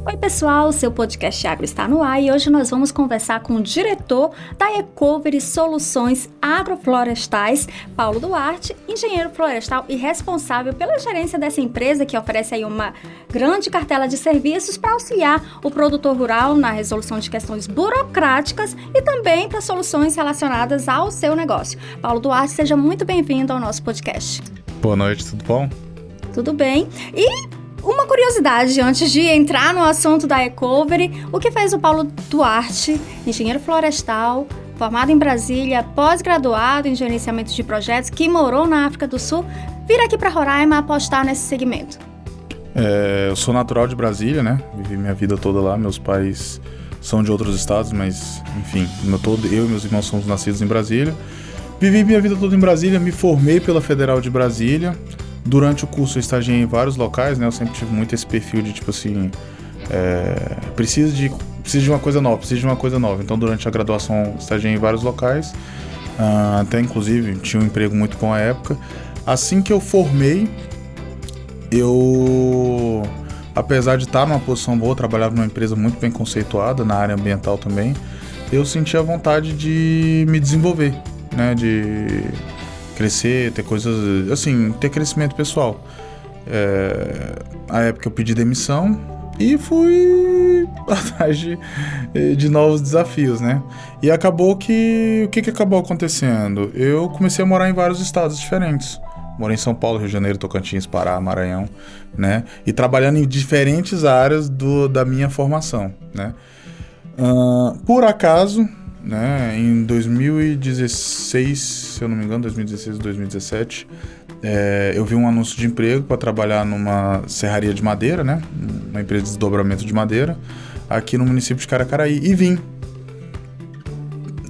Oi pessoal, seu podcast Agro está no ar e hoje nós vamos conversar com o diretor da Ecovery Soluções Agroflorestais, Paulo Duarte, engenheiro florestal e responsável pela gerência dessa empresa que oferece aí uma grande cartela de serviços para auxiliar o produtor rural na resolução de questões burocráticas e também para soluções relacionadas ao seu negócio. Paulo Duarte, seja muito bem-vindo ao nosso podcast. Boa noite, tudo bom? Tudo bem. E uma curiosidade, antes de entrar no assunto da Ecovery, o que fez o Paulo Duarte, engenheiro florestal, formado em Brasília, pós-graduado em gerenciamento de projetos, que morou na África do Sul, vir aqui para Roraima apostar nesse segmento? Eu sou natural de Brasília, né? Vivi minha vida toda lá, meus pais são de outros estados, mas enfim, eu e meus irmãos somos nascidos em Brasília. Vivi minha vida toda em Brasília, me formei pela Federal de Brasília. Durante o curso eu estagiei em vários locais, né? Eu sempre tive muito esse perfil de tipo assim, preciso de uma coisa nova, Então durante a graduação estagiei em vários locais, até inclusive tinha um emprego muito bom à época. Assim que eu formei, apesar de estar numa posição boa, trabalhava numa empresa muito bem conceituada na área ambiental também, eu sentia vontade de me desenvolver, né? De crescer, ter coisas, assim, ter crescimento pessoal. Na época eu pedi demissão e fui atrás de novos desafios, né? E acabou que, o que acabou acontecendo? Eu comecei a morar em vários estados diferentes. Morei em São Paulo, Rio de Janeiro, Tocantins, Pará, Maranhão, né? E trabalhando em diferentes áreas da minha formação, né? Por acaso, né, em 2016, se eu não me engano, 2016 ou 2017, eu vi um anúncio de emprego para trabalhar numa serraria de madeira, né, uma empresa de desdobramento de madeira, aqui no município de Caracaraí, e vim.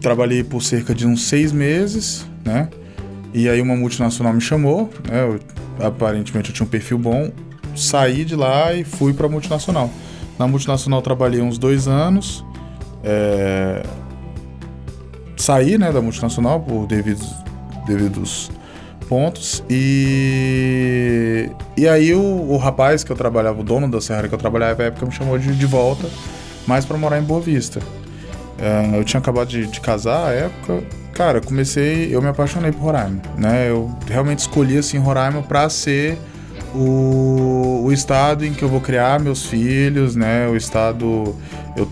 Trabalhei por cerca de uns 6 meses, né, e aí uma multinacional me chamou, né, aparentemente eu tinha um perfil bom, saí de lá e fui para a multinacional. Na multinacional trabalhei uns 2 anos, saí, né, da multinacional por devidos pontos e aí o rapaz que eu trabalhava, o dono da serra que eu trabalhava na época, me chamou de volta, mais para morar em Boa Vista. Eu tinha acabado de casar à época. Cara, eu me apaixonei por Roraima, né, eu realmente escolhi assim Roraima para ser o estado em que eu vou criar meus filhos, né? O estado, eu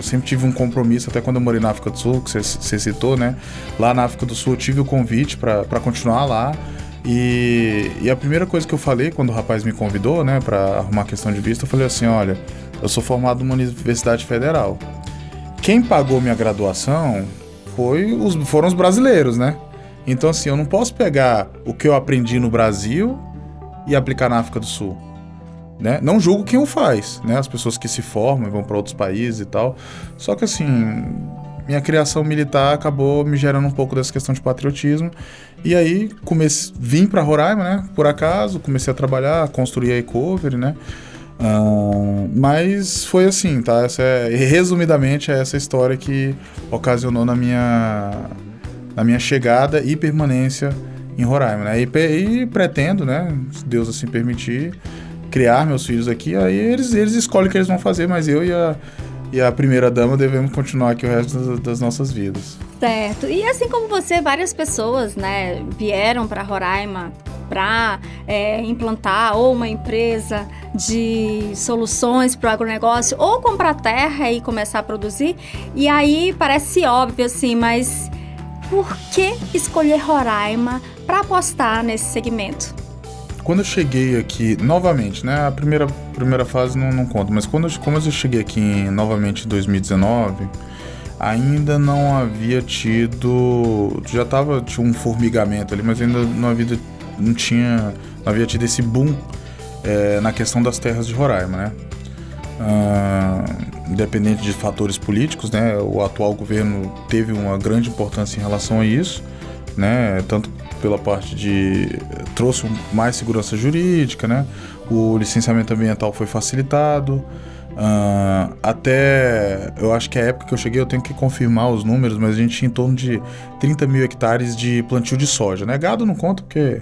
sempre tive um compromisso, até quando eu morei na África do Sul, que você citou, né? Lá na África do Sul eu tive o convite para continuar lá. E a primeira coisa que eu falei quando o rapaz me convidou, né, para arrumar questão de visto, eu falei assim: olha, eu sou formado numa universidade federal. Quem pagou minha graduação foram os brasileiros, né? Então assim, eu não posso pegar o que eu aprendi no Brasil e aplicar na África do Sul, né? Não julgo quem o faz, né? As pessoas que se formam e vão para outros países e tal. Só que assim, minha criação militar acabou me gerando um pouco dessa questão de patriotismo. E aí vim para Roraima, né? Por acaso, comecei a trabalhar, construir a Ecovery, né? Mas foi assim, tá? Resumidamente, é essa história que ocasionou na minha chegada e permanência em Roraima, né? E pretendo, né, se Deus assim permitir, criar meus filhos aqui. Aí eles escolhem o que eles vão fazer, mas eu e a primeira dama devemos continuar aqui o resto das nossas vidas. Certo. E assim como você, várias pessoas, né, vieram para Roraima para implantar ou uma empresa de soluções para o agronegócio ou comprar terra e começar a produzir. E aí parece óbvio assim, mas por que escolher Roraima para apostar nesse segmento? Quando eu cheguei aqui, novamente, né, a primeira fase não conta, mas como eu cheguei aqui novamente em 2019, ainda não havia tido, tinha um formigamento ali, mas ainda não havia tido esse boom na questão das terras de Roraima, né? Independente de fatores políticos, né, o atual governo teve uma grande importância em relação a isso, né, tanto pela parte trouxe mais segurança jurídica, né, o licenciamento ambiental foi facilitado, até, eu acho que a época que eu cheguei, eu tenho que confirmar os números, mas a gente tinha em torno de 30 mil hectares de plantio de soja, né, gado não conta porque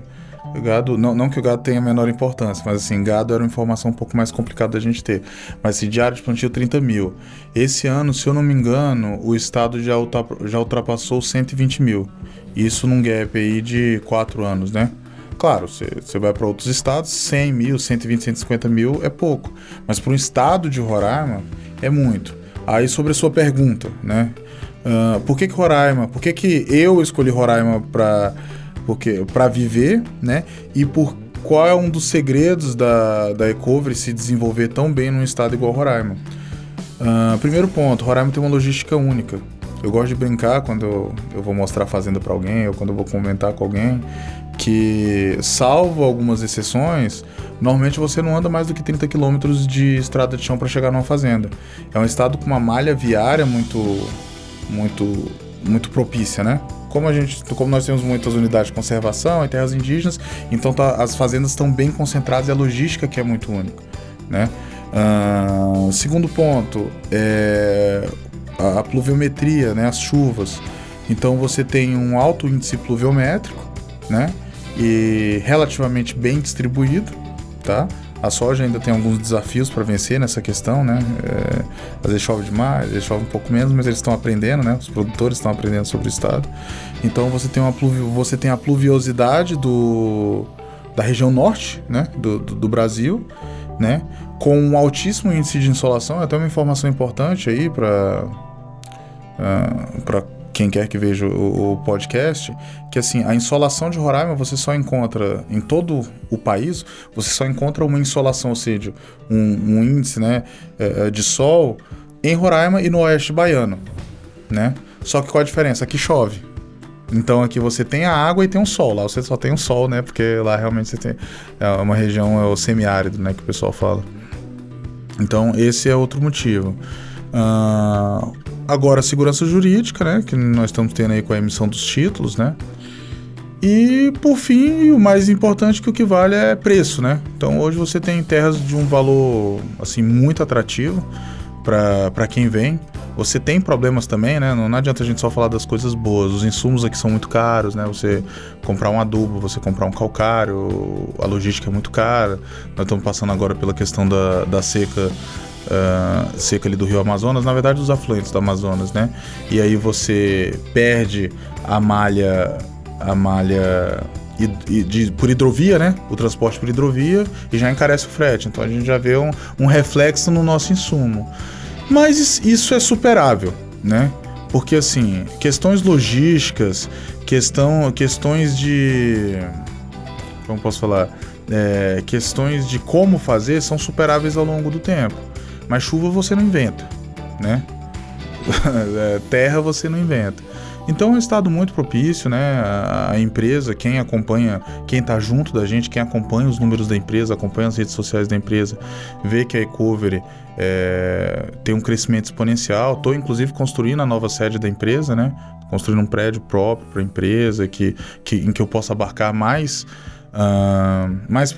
Gado, não que o gado tenha menor importância, mas assim, gado era uma informação um pouco mais complicada da gente ter. Mas assim, diário de plantio 30 mil. Esse ano, se eu não me engano, o estado já ultrapassou 120 mil. Isso num gap aí de 4 anos, né? Claro, você vai para outros estados, 100 mil, 120, 150 mil é pouco. Mas para um estado de Roraima, é muito. Aí sobre a sua pergunta, né? Por que Roraima? Por que eu escolhi Roraima para viver, né? E qual é um dos segredos da Ecovery se desenvolver tão bem num estado igual Roraima? Primeiro ponto, Roraima tem uma logística única. Eu gosto de brincar quando eu vou mostrar a fazenda para alguém ou quando eu vou comentar com alguém que, salvo algumas exceções, normalmente você não anda mais do que 30 quilômetros de estrada de chão para chegar numa fazenda. É um estado com uma malha viária muito propícia, né? Como nós temos muitas unidades de conservação em terras indígenas, então as fazendas estão bem concentradas e a logística que é muito única, né? Segundo ponto, a pluviometria, né? As chuvas. Então você tem um alto índice pluviométrico, né? E relativamente bem distribuído, tá? A soja ainda tem alguns desafios para vencer nessa questão, né? Às vezes chove demais, às vezes chove um pouco menos, mas eles estão aprendendo, né? Os produtores estão aprendendo sobre o estado. Então você tem a pluviosidade da região norte, né? Do Brasil, né? Com um altíssimo índice de insolação. Até uma informação importante aí para quem quer que veja o podcast, que assim, a insolação de Roraima você só encontra em todo o país, você só encontra uma insolação, ou seja, um índice, né, de sol em Roraima e no oeste baiano, né? Só que qual a diferença? Aqui chove. Então aqui você tem a água e tem um sol. Lá você só tem um sol, né? Porque lá realmente você tem uma região, é o semiárido, né, que o pessoal fala. Então esse é outro motivo. Agora, a segurança jurídica, né, que nós estamos tendo aí com a emissão dos títulos, né? E, por fim, o mais importante que o que vale é preço, né? Então, hoje você tem terras de um valor, assim, muito atrativo para quem vem. Você tem problemas também, né? Não adianta a gente só falar das coisas boas. Os insumos aqui são muito caros, né? Você comprar um adubo, você comprar um calcário, a logística é muito cara. Nós estamos passando agora pela questão da seca ali do Rio Amazonas, na verdade dos afluentes do Amazonas, né? E aí você perde a malha por hidrovia, né? O transporte por hidrovia e já encarece o frete. Então a gente já vê um reflexo no nosso insumo. Mas isso é superável, né? Porque assim, questões logísticas, questões de... Como posso falar? Questões de como fazer são superáveis ao longo do tempo. Mas chuva você não inventa, né? Terra você não inventa. Então é um estado muito propício, né? A empresa, quem acompanha, quem está junto da gente, quem acompanha os números da empresa, acompanha as redes sociais da empresa, vê que a Ecovery tem um crescimento exponencial. Estou inclusive construindo a nova sede da empresa, né? Construindo um prédio próprio para a empresa, em que eu possa abarcar mais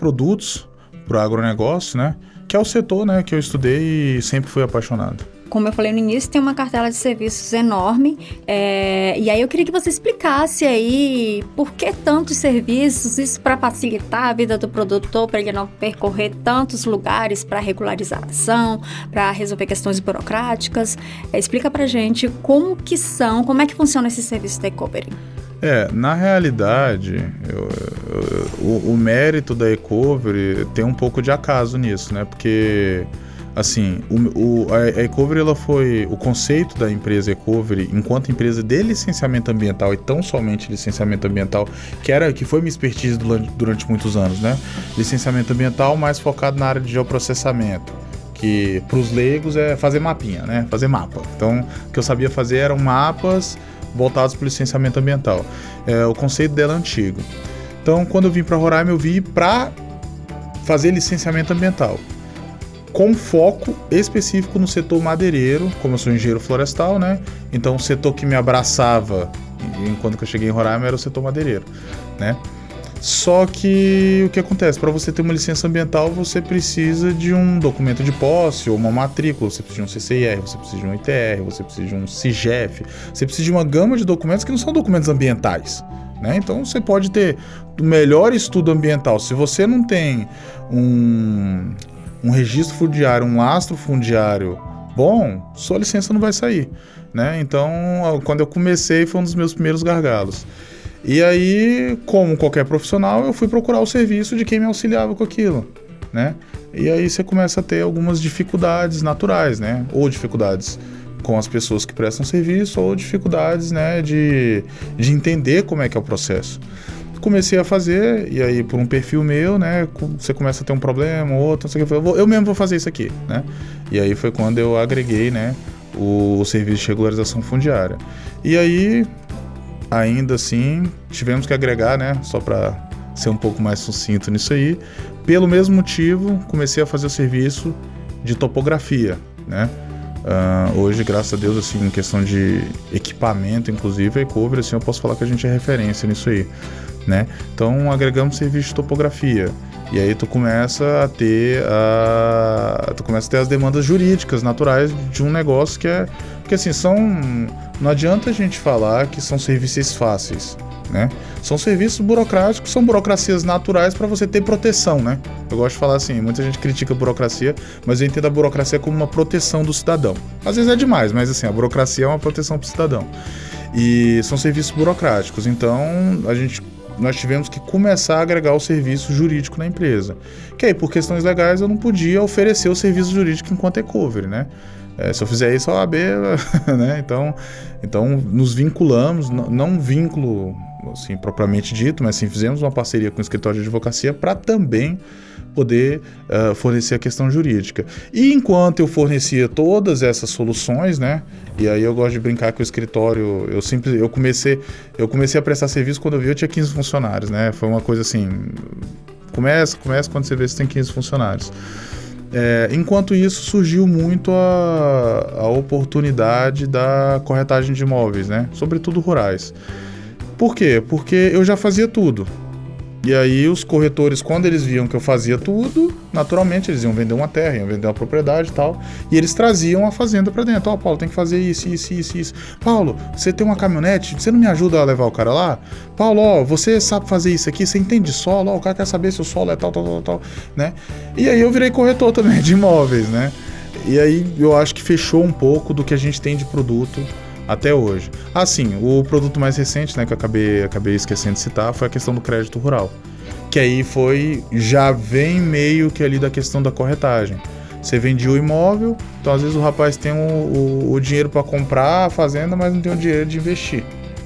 produtos para o agronegócio, né? Que é o setor, né, que eu estudei e sempre fui apaixonado. Como eu falei no início, tem uma cartela de serviços enorme, e aí eu queria que você explicasse aí por que tantos serviços, isso para facilitar a vida do produtor, para ele não percorrer tantos lugares para regularização, para resolver questões burocráticas. Explica pra gente como é que funciona esse serviço da Ecovery. Na realidade, o mérito da Ecovery tem um pouco de acaso nisso, né? Porque, assim, a Ecovery, o conceito da empresa Ecovery, enquanto empresa de licenciamento ambiental e tão somente licenciamento ambiental, que foi minha expertise durante muitos anos, né? Licenciamento ambiental mais focado na área de geoprocessamento, que para os leigos é fazer mapinha, né? Fazer mapa. Então, o que eu sabia fazer eram mapas voltados para o licenciamento ambiental. O conceito dela é antigo. Então, quando eu vim para Roraima, eu vim para fazer licenciamento ambiental, com foco específico no setor madeireiro, como eu sou engenheiro florestal, né? Então, o setor que me abraçava enquanto que eu cheguei em Roraima era o setor madeireiro, né? Só que o que acontece? Para você ter uma licença ambiental, você precisa de um documento de posse ou uma matrícula, você precisa de um CCIR, você precisa de um ITR, você precisa de um CIGEF, você precisa de uma gama de documentos que não são documentos ambientais, né? Então você pode ter o melhor estudo ambiental. Se você não tem um registro fundiário, um lastro fundiário bom, sua licença não vai sair, né? Então, quando eu comecei, foi um dos meus primeiros gargalos. E aí, como qualquer profissional, eu fui procurar o serviço de quem me auxiliava com aquilo, né? E aí você começa a ter algumas dificuldades naturais, né? Ou dificuldades com as pessoas que prestam serviço, ou dificuldades, né, de entender como é que é o processo. Comecei a fazer, e aí por um perfil meu, né, você começa a ter um problema, outro, não sei o que, eu mesmo vou fazer isso aqui, né? E aí foi quando eu agreguei, né, o serviço de regularização fundiária. E aí, ainda assim, tivemos que agregar, né, só para ser um pouco mais sucinto nisso aí. Pelo mesmo motivo, comecei a fazer o serviço de topografia, né? Hoje, graças a Deus, assim, em questão de equipamento, inclusive, a Ecover, assim, eu posso falar que a gente é referência nisso aí, né? Então, agregamos serviço de topografia. E aí tu começa a ter as demandas jurídicas naturais de um negócio que é... Porque assim, não adianta a gente falar que são serviços fáceis, né? São serviços burocráticos, são burocracias naturais para você ter proteção, né? Eu gosto de falar assim, muita gente critica a burocracia, mas eu entendo a burocracia como uma proteção do cidadão. Às vezes é demais, mas assim, a burocracia é uma proteção para o cidadão. E são serviços burocráticos, então nós tivemos que começar a agregar o serviço jurídico na empresa. Que aí, por questões legais, eu não podia oferecer o serviço jurídico enquanto Ecover, né? Se eu fizer isso, a OAB, né? Então, nos vinculamos, não vínculo assim, propriamente dito, mas sim, fizemos uma parceria com o escritório de advocacia para também poder fornecer a questão jurídica. E enquanto eu fornecia todas essas soluções, né? E aí eu gosto de brincar que o escritório, eu comecei a prestar serviço quando eu tinha 15 funcionários, né? Foi uma coisa assim, começa quando você vê que você tem 15 funcionários. Enquanto isso, surgiu muito a oportunidade da corretagem de imóveis, né? Sobretudo rurais. Por quê? Porque eu já fazia tudo. E aí os corretores, quando eles viam que eu fazia tudo, naturalmente eles iam vender uma terra, iam vender uma propriedade e tal, e eles traziam a fazenda para dentro. Paulo, tem que fazer isso. Paulo, você tem uma caminhonete, você não me ajuda a levar o cara lá? Paulo, você sabe fazer isso aqui, você entende de solo? O cara quer saber se o solo é tal, né? E aí eu virei corretor também de imóveis, né? E aí eu acho que fechou um pouco do que a gente tem de produto até hoje. Sim, o produto mais recente, né, que eu acabei esquecendo de citar, foi a questão do crédito rural. Que aí já vem meio que ali da questão da corretagem. Você vendia o imóvel, então às vezes o rapaz tem o dinheiro para comprar a fazenda, mas não tem o dinheiro de investir.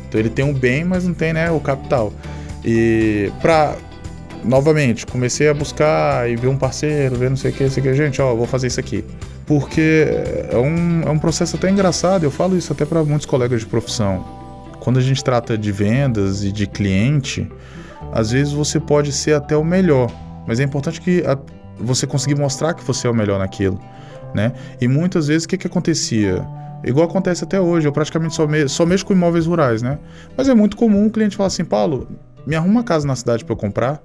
Então ele tem um bem, mas não tem, né, o capital. E novamente, comecei a buscar e ver um parceiro, ver não sei o que, gente, vou fazer isso aqui. Porque é um processo até engraçado, eu falo isso até para muitos colegas de profissão. Quando a gente trata de vendas e de cliente, às vezes você pode ser até o melhor, mas é importante que você conseguir mostrar que você é o melhor naquilo, né? E muitas vezes o que acontecia? Igual acontece até hoje, eu praticamente só mexo com imóveis rurais, né? Mas é muito comum o cliente falar assim, Paulo, me arruma uma casa na cidade para eu comprar?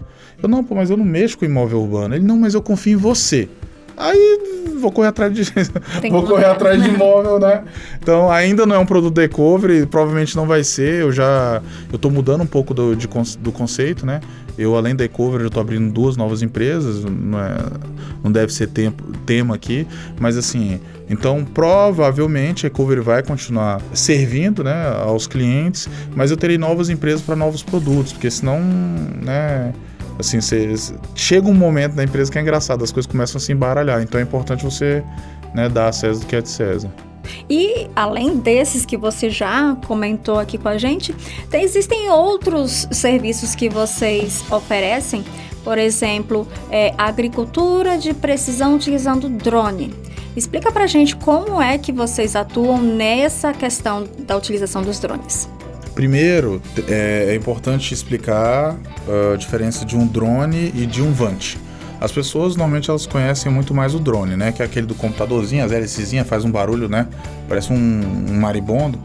Mas eu não mexo com imóvel urbano. Ele, não, mas eu confio em você. Aí vou correr atrás de imóvel, né? Então ainda não é um produto da Ecover, provavelmente não vai ser. Eu tô mudando um pouco do conceito, né? Eu, além da Ecover, eu tô abrindo 2 novas empresas, não deve ser tema aqui, mas assim, então provavelmente a Ecover vai continuar servindo, né, aos clientes, mas eu terei novas empresas para novos produtos, porque senão, né, assim, chega um momento na empresa que é engraçado, as coisas começam a se embaralhar, então é importante você, né, dar a César o que é de César. E além desses que você já comentou aqui com a gente, existem outros serviços que vocês oferecem, por exemplo, agricultura de precisão utilizando drone. Explica pra gente como é que vocês atuam nessa questão da utilização dos drones. Primeiro, é importante explicar a diferença de um drone e de um Vant. As pessoas, normalmente, elas conhecem muito mais o drone, né? Que é aquele do computadorzinho, as hélicezinhas, faz um barulho, né? Parece um maribondo.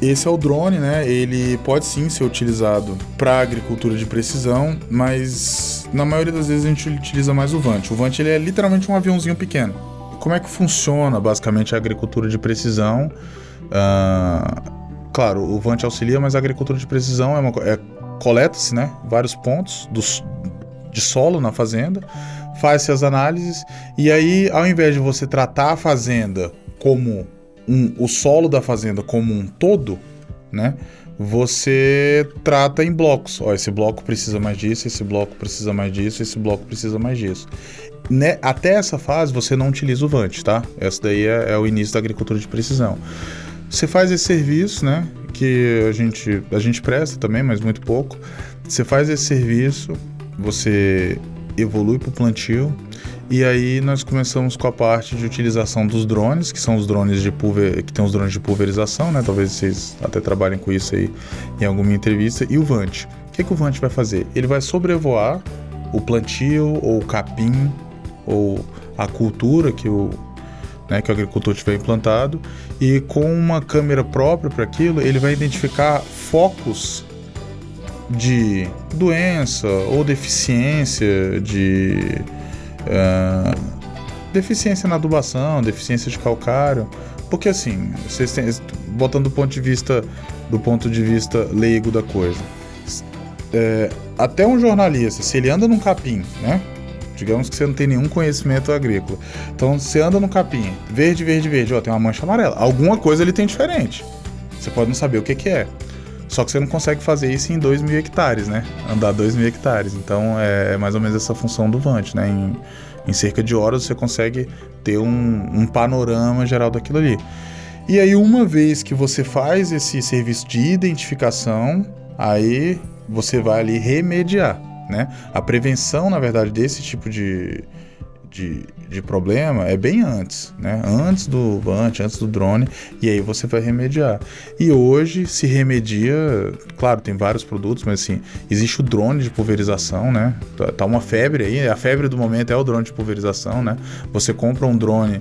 Esse é o drone, né? Ele pode sim ser utilizado para agricultura de precisão, mas na maioria das vezes a gente utiliza mais o Vant. O Vant ele é literalmente um aviãozinho pequeno. Como é que funciona basicamente a agricultura de precisão? Claro, o Vant auxilia, mas a agricultura de precisão coleta-se, né, vários pontos de solo na fazenda, faz-se as análises e aí, ao invés de você tratar a fazenda como o solo da fazenda como um todo, né, você trata em blocos. Ó, esse bloco precisa mais disso, esse bloco precisa mais disso, esse bloco precisa mais disso. Né? Até essa fase você não utiliza o Vant, tá? Essa daí é o início da agricultura de precisão. Você faz esse serviço, né, que a gente presta também, mas muito pouco. Você faz esse serviço, você evolui para o plantio, e aí nós começamos com a parte de utilização dos drones, que são os drones que tem os drones de pulverização, né? Talvez vocês até trabalhem com isso aí em alguma entrevista. E o Vant. O que o Vant vai fazer? Ele vai sobrevoar o plantio, ou o capim, ou a cultura que o agricultor tiver implantado, e com uma câmera própria para aquilo, ele vai identificar focos de doença ou deficiência deficiência na adubação, deficiência de calcário, porque assim, vocês têm, botando do ponto de vista leigo da coisa, até um jornalista, se ele anda num capim, né? Digamos que você não tem nenhum conhecimento agrícola. Então, você anda no capim, verde, ó, tem uma mancha amarela. Alguma coisa ele tem diferente. Você pode não saber o que é. Só que você não consegue fazer isso em 2.000 hectares, né? Andar 2.000 hectares. Então, é mais ou menos essa função do Vant, né? Em cerca de horas, você consegue ter um panorama geral daquilo ali. E aí, uma vez que você faz esse serviço de identificação, aí você vai ali remediar, né? A prevenção, na verdade, desse tipo de problema é bem antes, né? Antes do Vant, antes do drone, e aí você vai remediar. E hoje se remedia, claro, tem vários produtos, mas assim, existe o drone de pulverização, né? Tá uma febre aí, a febre do momento é o drone de pulverização, né? Você compra um drone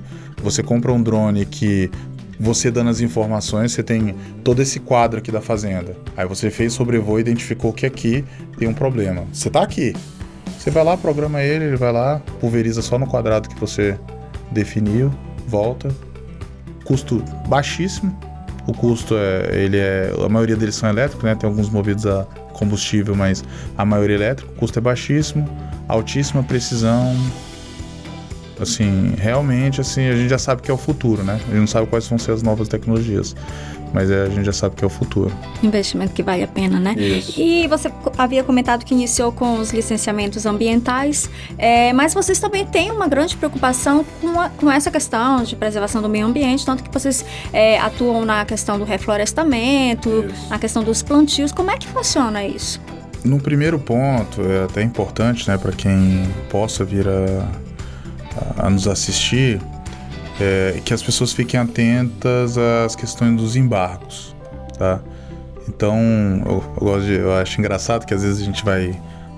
que você dando as informações, você tem todo esse quadro aqui da fazenda. Aí você fez sobrevoo e identificou que aqui tem um problema. Você tá aqui. Você vai lá, programa ele vai lá, pulveriza só no quadrado que você definiu, volta. Custo baixíssimo. O custo a maioria deles são elétricos, né? Tem alguns movidos a combustível, mas a maioria é elétrico. O custo é baixíssimo, altíssima precisão. Assim, realmente, assim, a gente já sabe que é o futuro, né? A gente não sabe quais vão ser as novas tecnologias, mas a gente já sabe que é o futuro. Investimento que vale a pena, né? Isso. E você havia comentado que iniciou com os licenciamentos ambientais, mas vocês também têm uma grande preocupação com essa questão de preservação do meio ambiente, tanto que vocês atuam na questão do reflorestamento, Isso. na questão dos plantios. Como é que funciona isso? No primeiro ponto, é até importante, né, para quem possa vir a nos assistir, que as pessoas fiquem atentas às questões dos embargos, tá? Então, eu acho engraçado que às vezes a gente vai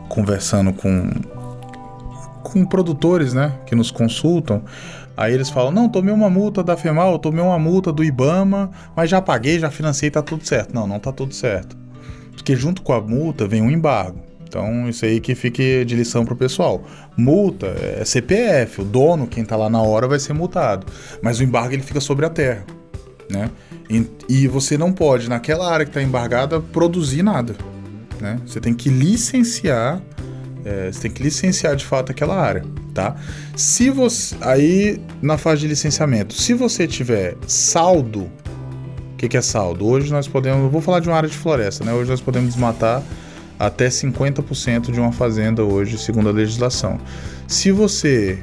conversando com produtores, né, que nos consultam, aí eles falam, não, tomei uma multa da FEMAL, tomei uma multa do IBAMA, mas já paguei, já financei, tá tudo certo. Não tá tudo certo, porque junto com a multa vem um embargo. Então, isso aí que fique de lição pro pessoal. Multa é CPF, o dono, quem tá lá na hora, vai ser multado. Mas o embargo, ele fica sobre a terra, né? E você não pode, naquela área que tá embargada, produzir nada, né? Você tem que licenciar, de fato aquela área, tá? Aí, na fase de licenciamento, se você tiver saldo, o que é saldo? Hoje nós podemos, eu vou falar de uma área de floresta, né? Hoje nós podemos desmatar até 50% de uma fazenda hoje, segundo a legislação. Se você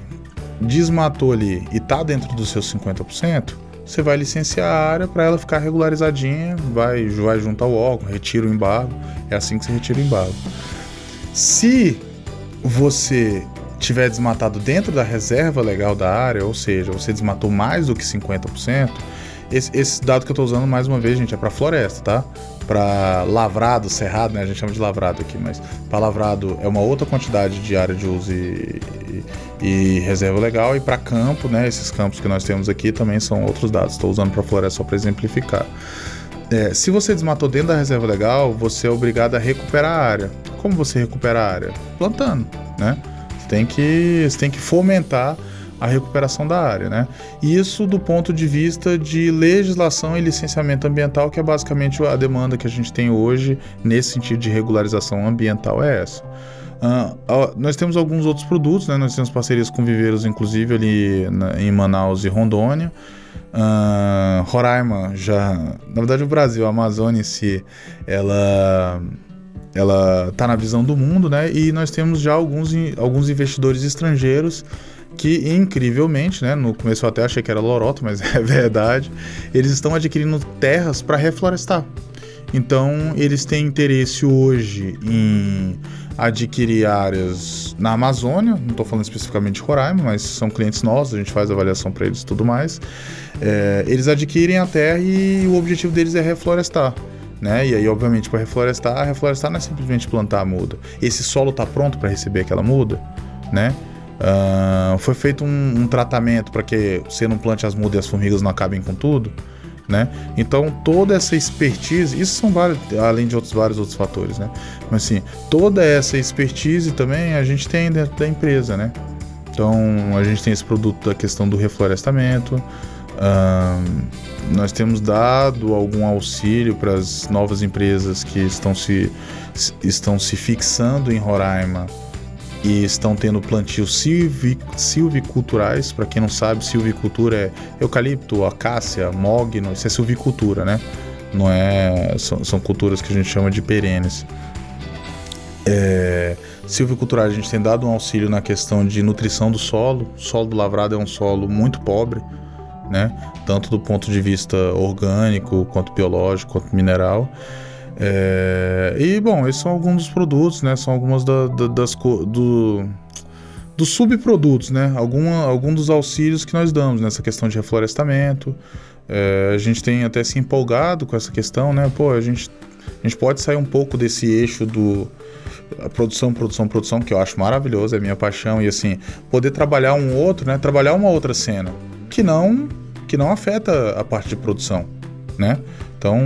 desmatou ali e está dentro dos seus 50%, você vai licenciar a área para ela ficar regularizadinha, vai junto ao órgão, retira o embargo, é assim que você retira o embargo. Se você tiver desmatado dentro da reserva legal da área, ou seja, você desmatou mais do que 50%, esse dado que eu estou usando, mais uma vez, gente, é para floresta, tá? Para lavrado, cerrado, né? A gente chama de lavrado aqui, mas para lavrado é uma outra quantidade de área de uso e reserva legal, e para campo, né? Esses campos que nós temos aqui também são outros dados. Estou usando para floresta só para exemplificar. Se você desmatou dentro da reserva legal, você é obrigado a recuperar a área. Como você recupera a área? Plantando, né? Você tem que fomentar a recuperação da área, né? Isso do ponto de vista de legislação e licenciamento ambiental, que é basicamente a demanda que a gente tem hoje nesse sentido de regularização ambiental é essa. Nós temos alguns outros produtos, né? Nós temos parcerias com viveiros, inclusive ali em Manaus e Rondônia. Roraima na verdade o Brasil, a Amazônia em si, ela está na visão do mundo, né? E nós temos já alguns investidores estrangeiros que, incrivelmente, né, no começo eu até achei que era lorota, mas é verdade, eles estão adquirindo terras para reflorestar. Então, eles têm interesse hoje em adquirir áreas na Amazônia, não estou falando especificamente de Roraima, mas são clientes nossos, a gente faz avaliação para eles e tudo mais. Eles adquirem a terra e o objetivo deles é reflorestar, né? E aí, obviamente, para reflorestar não é simplesmente plantar a muda. Esse solo está pronto para receber aquela muda, né? Foi feito um tratamento para que você não plante as mudas e as formigas não acabem com tudo, né? Então toda essa expertise, isso são vários, além de vários outros fatores, né? Mas assim, toda essa expertise também a gente tem dentro da empresa, né? Então a gente tem esse produto da questão do reflorestamento, nós temos dado algum auxílio para as novas empresas que estão se fixando em Roraima e estão tendo plantios silviculturais. Para quem não sabe, silvicultura é eucalipto, acácia, mogno, isso é silvicultura, né? Não é, são culturas que a gente chama de perenes. Silviculturais, a gente tem dado um auxílio na questão de nutrição do solo. O solo do lavrado é um solo muito pobre, né? Tanto do ponto de vista orgânico, quanto biológico, quanto mineral. E bom, esses são alguns dos produtos, né? São algumas dos subprodutos, né? Algum dos auxílios que nós damos nessa questão de reflorestamento. A gente tem até se empolgado com essa questão, né? Pô, a gente pode sair um pouco desse eixo do produção, que eu acho maravilhoso, é minha paixão, e assim, poder trabalhar né? Trabalhar uma outra cena que não afeta a parte de produção, né? Então,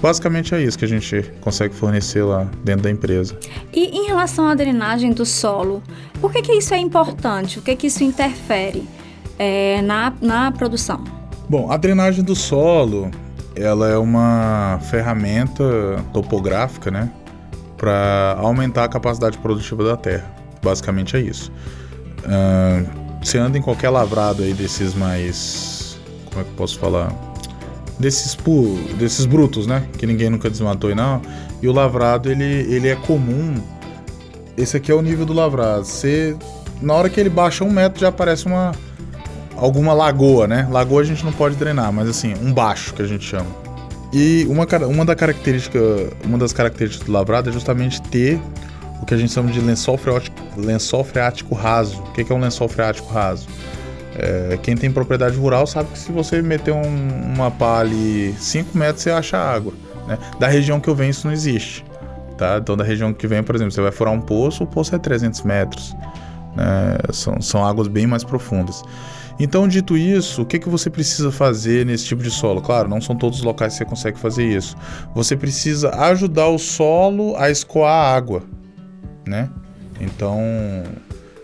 basicamente é isso que a gente consegue fornecer lá dentro da empresa. E em relação à drenagem do solo, por que isso é importante? O que isso interfere na produção? Bom, a drenagem do solo, ela é uma ferramenta topográfica, né, para aumentar a capacidade produtiva da terra. Basicamente é isso. Você anda em qualquer lavrado aí desses mais... Como é que eu posso falar? Desses brutos, né? Que ninguém nunca desmatou e o lavrado, ele é comum. Esse aqui é o nível do lavrado. Na hora que ele baixa 1 metro, já aparece alguma lagoa, né? Lagoa a gente não pode drenar, mas assim, um baixo que a gente chama. E uma das características do lavrado é justamente ter o que a gente chama de lençol freático raso. O que é um lençol freático raso? Quem tem propriedade rural sabe que se você meter uma pá ali 5 metros, você acha água, né? Da região que eu venho isso não existe, tá? Então da região que vem, por exemplo, você vai furar um poço, o poço é 300 metros, né? São águas bem mais profundas. Então, dito isso, o que você precisa fazer nesse tipo de solo? Claro, não são todos os locais que você consegue fazer isso. Você precisa ajudar o solo a escoar a água, né? Então,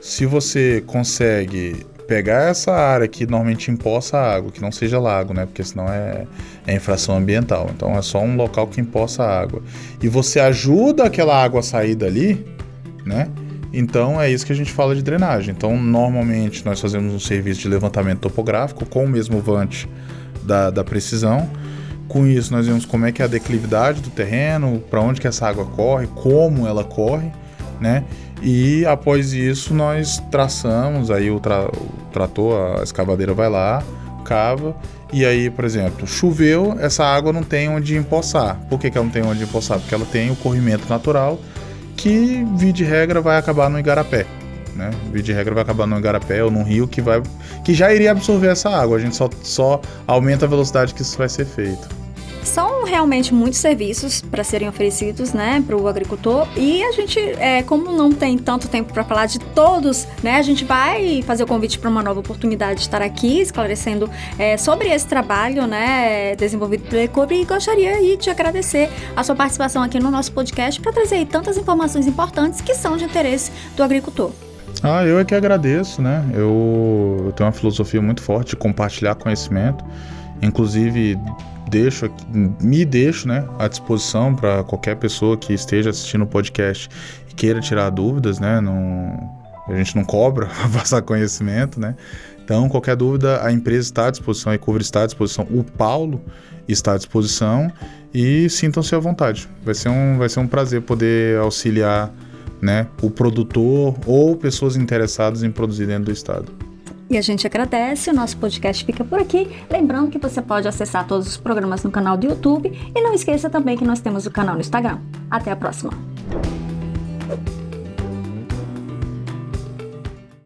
se você consegue pegar essa área que normalmente empoça a água, que não seja lago, né? Porque senão é infração ambiental. Então é só um local que empoça a água. E você ajuda aquela água a sair dali, né? Então é isso que a gente fala de drenagem. Então normalmente nós fazemos um serviço de levantamento topográfico com o mesmo vante da precisão. Com isso nós vemos como é que é a declividade do terreno, para onde que essa água corre, como ela corre, né? E após isso nós traçamos, aí o trator, a escavadeira vai lá, cava, e aí, por exemplo, choveu, essa água não tem onde empoçar. Por que ela não tem onde empoçar? Porque ela tem o corrimento natural, que, via de regra, vai acabar no igarapé, né? Via de regra vai acabar no igarapé ou num rio que já iria absorver essa água. A gente só aumenta a velocidade que isso vai ser feito. São realmente muitos serviços para serem oferecidos, né, para o agricultor, e a gente, como não tem tanto tempo para falar de todos, né, a gente vai fazer o convite para uma nova oportunidade de estar aqui esclarecendo sobre esse trabalho, né, desenvolvido pela Ecover, e gostaria aí de agradecer a sua participação aqui no nosso podcast para trazer aí tantas informações importantes que são de interesse do agricultor. Eu é que agradeço, né? Eu tenho uma filosofia muito forte de compartilhar conhecimento, inclusive me deixo, né, à disposição para qualquer pessoa que esteja assistindo o podcast e queira tirar dúvidas, né? A gente não cobra para passar conhecimento, né? Então, qualquer dúvida, a empresa está à disposição, a Ecover está à disposição, o Paulo está à disposição, e sintam-se à vontade. Vai ser um prazer poder auxiliar, né, o produtor ou pessoas interessadas em produzir dentro do estado. E a gente agradece, o nosso podcast fica por aqui. Lembrando que você pode acessar todos os programas no canal do YouTube e não esqueça também que nós temos o canal no Instagram. Até a próxima!